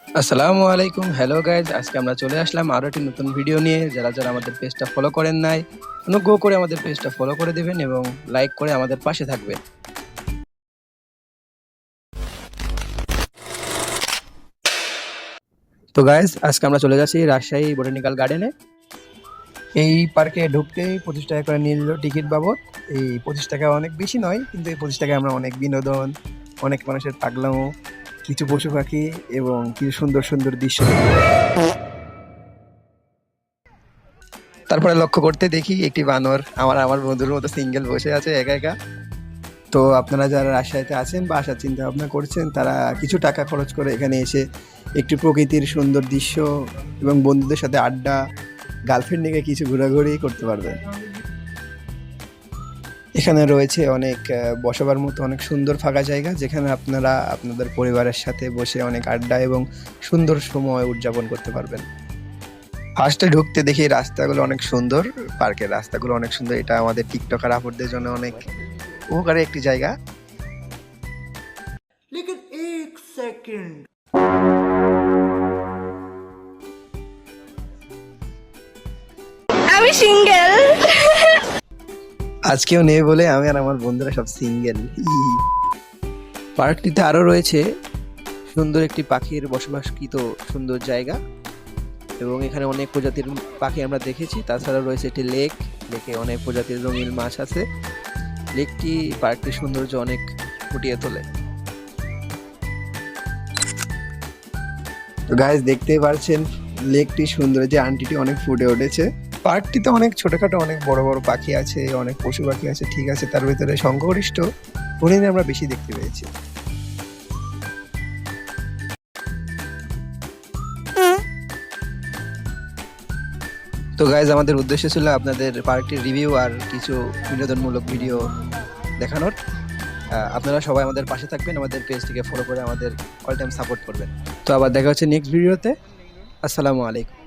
আসসালামু আলাইকুম, hello guys. আজকে আমরা চলে আসলাম আরো একটি নতুন ভিডিও নিয়ে। যারা যারা আমাদের পেজটা ফলো করেন নাই, অনুগ্রহ করে আমাদের পেজটা ফলো করে দেবেন এবং লাইক করে আমাদের পাশে থাকবেন। তো গাইজ, আজকে আমরা চলে যাচ্ছি রাজশাহী বোটানিক্যাল গার্ডেনে। এই পার্কে ঢুকতে 25 টাকা করে নিয়ে নিল টিকিট বাবদ। এই 25 টাকা অনেক বেশি নয়, কিন্তু এই 25 টাকায় আমরা অনেক বিনোদন, অনেক মানুষের পাগলামো, কিছু পশু পাখি এবং কিছু সুন্দর সুন্দর দৃশ্য দেখতে পাই। তারপরে লক্ষ্য করতে দেখি একটি বানর আমার আমার বন্ধুর মতো সিঙ্গেল বসে আছে একা একা। তো আপনারা যারা রাজশাহীতে আছেন বা আসার চিন্তা ভাবনা করছেন, তারা কিছু টাকা খরচ করে এখানে এসে একটু প্রকৃতির সুন্দর দৃশ্য এবং বন্ধুদের সাথে আড্ডা, গার্লফ্রেন্ড নিয়ে কিছু ঘোরাঘুরি করতে পারবেন। এখানে রয়েছে অনেক বসবার মতো অনেক সুন্দর ফাঁকা জায়গা, যেখানে আপনারা আপনাদের পরিবারের সাথে বসে অনেক আড্ডা এবং সুন্দর সময় উদযাপন করতে পারবেন। ফার্স্টে ঢুকতে দেখি রাস্তাগুলো অনেক সুন্দর, পার্কের রাস্তাগুলো অনেক সুন্দর। এটা আমাদের টিকটকার আপুরদের জন্য অনেক উপকারী একটি জায়গা। लेकिन एक सेकंड। আমি সিঙ্গেল। আজকেও নেই বলে আমি আর আমার বন্ধুরা সব সিঙ্গেল। পার্কটিতে আরো রয়েছে সুন্দর একটি পাখির বসবাসকৃত সুন্দর জায়গা, এবং এখানে অনেক প্রজাতির পাখি আমরা দেখেছি। তাছাড়া রয়েছে একটি লেক, লেকে অনেক প্রজাতির রঙিন মাছ আছে। লেকটি পার্কটির সৌন্দর্য অনেক ফুটিয়ে তোলে। তো গাইস, দেখতেই পারছেন লেকটি সুন্দর, যে আন্টিটি অনেক ফুটে উঠেছে। পার্কটিতে অনেক ছোটখাটো অনেক বড় বড় পাখি আছে, অনেক পশু পাখি আছে, ঠিক আছে। তার ভিতরে সংখ্যাগরিষ্ঠ হরিণ আমরা বেশি দেখতে পেয়েছি। তো গাইজ, আমাদের উদ্দেশ্য ছিল আপনাদের পার্কটির রিভিউ আর কিছু বিনোদনমূলক ভিডিও দেখানোর। আপনারা সবাই আমাদের পাশে থাকবেন, আমাদের পেজটিকে ফলো করে আমাদের অল টাইম সাপোর্ট করবেন। তো আবার দেখা হচ্ছে নেক্সট ভিডিওতে। আসসালামু আলাইকুম।